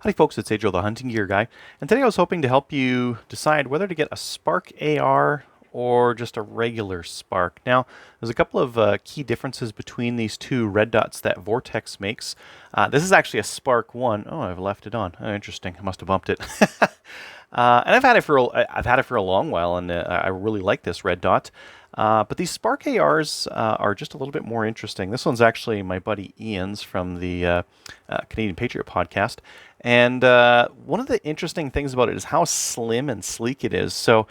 Howdy folks, it's Adriel the Hunting Gear Guy, and today I was hoping to help you decide whether to get a Sparc AR or just a regular Sparc. Now, there's a couple of key differences between these two red dots that Vortex makes. This is actually a Sparc 1. Oh, I've left it on. Oh, interesting. I must have bumped it. And I've had it for a long while, and I really like this red dot. But these Sparc ARs are just a little bit more interesting. This one's actually my buddy Ian's from the Canadian Patriot podcast. And one of the interesting things about it is how slim and sleek it is. So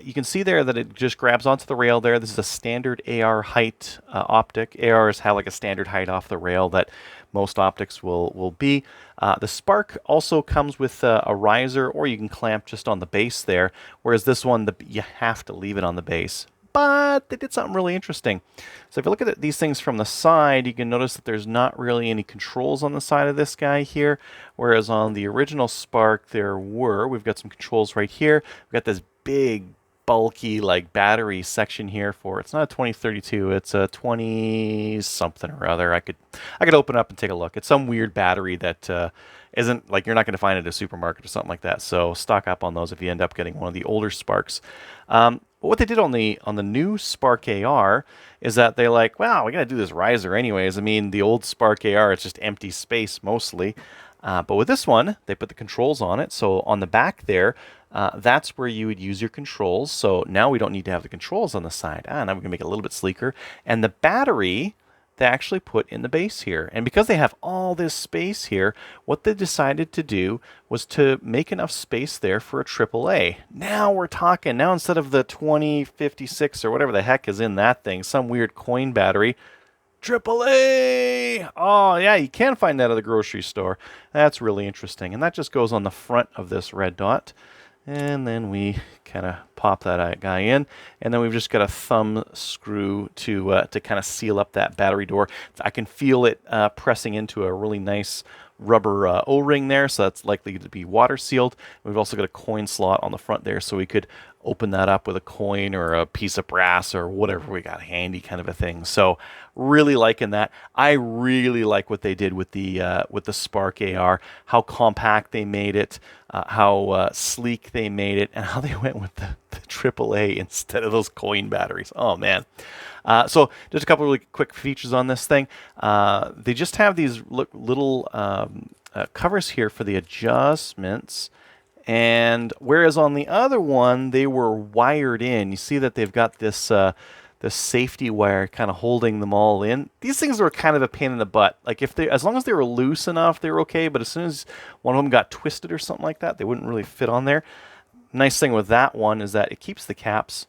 you can see there that it just grabs onto the rail there. This is a standard AR height optic. ARs have like a standard height off the rail that most optics will be. The Sparc also comes with a riser, or you can clamp just on the base there, whereas this one, you have to leave it on the base. But they did something really interesting. So if you look at these things from the side, you can notice that there's not really any controls on the side of this guy here, whereas on the original Sparc there were. We've got some controls right here. We've got this big, bulky like battery section here for, it's not a 2032, it's a 20 something or other. I could open it up and take a look. It's some weird battery that isn't, like, you're not going to find it at a supermarket or something like that. So stock up on those if you end up getting one of the older Sparcs. But what they did on the new Sparc AR is that they're like, wow, we got to do this riser anyways. I mean, the old Sparc AR, it's just empty space mostly. But with this one, they put the controls on it. So on the back there, that's where you would use your controls. So now we don't need to have the controls on the side. Now we can make it a little bit sleeker. And the battery, they actually put in the base here. And because they have all this space here, what they decided to do was to make enough space there for a AAA. Now we're talking. Now instead of the 2056 or whatever the heck is in that thing, some weird coin battery, AAA! Oh, yeah, you can find that at the grocery store. That's really interesting. And that just goes on the front of this red dot. And then we kind of pop that guy in. And then we've just got a thumb screw to kind of seal up that battery door. I can feel it pressing into a really nice rubber O-ring there, so that's likely to be water sealed. We've also got a coin slot on the front there, so we could open that up with a coin or a piece of brass or whatever we got handy, kind of a thing. So really liking that. I really like what they did with the Sparc AR, how compact they made it, how sleek they made it, and how they went with the AAA instead of those coin batteries. Oh man. So just a couple really quick features on this thing. They just have these little covers here for the adjustments. And whereas on the other one, they were wired in. You see that they've got this this safety wire kind of holding them all in. These things were kind of a pain in the butt. Like as long as they were loose enough, they were okay. But as soon as one of them got twisted or something like that, they wouldn't really fit on there. Nice thing with that one is that it keeps the caps.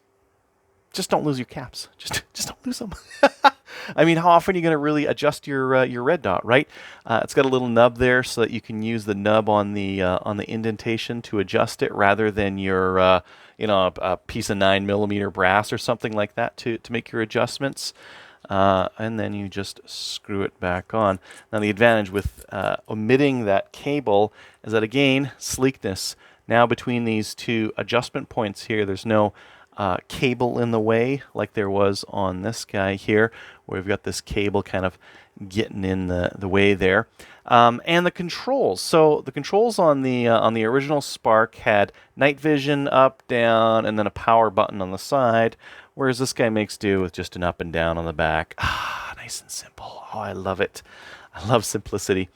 Just don't lose your caps. Just don't lose them. I mean, how often are you going to really adjust your red dot, right? It's got a little nub there so that you can use the nub on the indentation to adjust it, rather than your a piece of 9mm brass or something like that to make your adjustments. And then you just screw it back on. Now the advantage with omitting that cable is that, again, sleekness. Now between these two adjustment points here, there's no cable in the way like there was on this guy here, where we've got this cable kind of getting in the way there. And the controls. So the controls on the original Sparc had night vision, up, down, and then a power button on the side, whereas this guy makes do with just an up and down on the back. Ah, nice and simple. Oh, I love it. I love simplicity.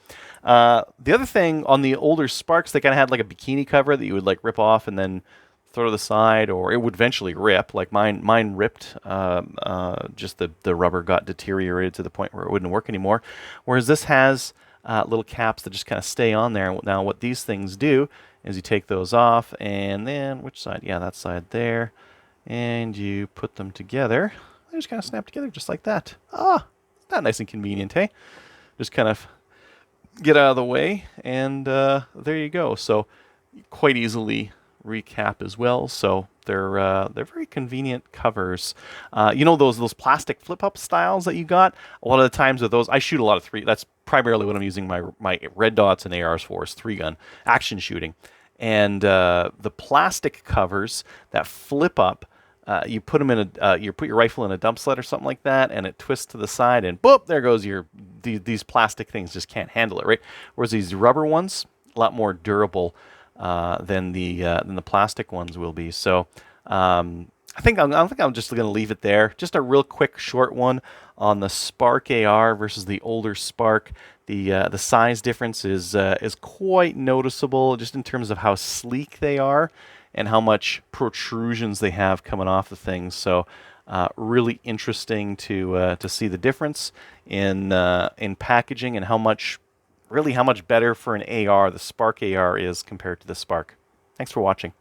The other thing, on the older Sparcs, they kind of had like a bikini cover that you would like rip off and then throw to the side, or it would eventually rip. Like mine ripped. Just the rubber got deteriorated to the point where it wouldn't work anymore. Whereas this has little caps that just kind of stay on there. Now what these things do is you take those off, and then which side? Yeah, that side there. And you put them together. They just kind of snap together just like that. Ah, not nice and convenient, hey? Just kind of get out of the way, and there you go. So quite easily recap as well. So they're very convenient covers. You know those plastic flip up styles that you got. A lot of the times with those, I shoot a lot of three. That's primarily what I'm using my red dots and ARs for, is 3-gun action shooting. And the plastic covers that flip up, you put them in you put your rifle in a dump sled or something like that, and it twists to the side, and boop, there goes these plastic things just can't handle it, right? Whereas these rubber ones, lot more durable than the plastic ones will be. So I think I'm just going to leave it there. Just a real quick short one on the Sparc AR versus the older Sparc. The size difference is quite noticeable, just in terms of how sleek they are and how much protrusions they have coming off the things. So really interesting to see the difference in packaging and how much better for an AR the Sparc AR is compared to the Sparc. Thanks for watching.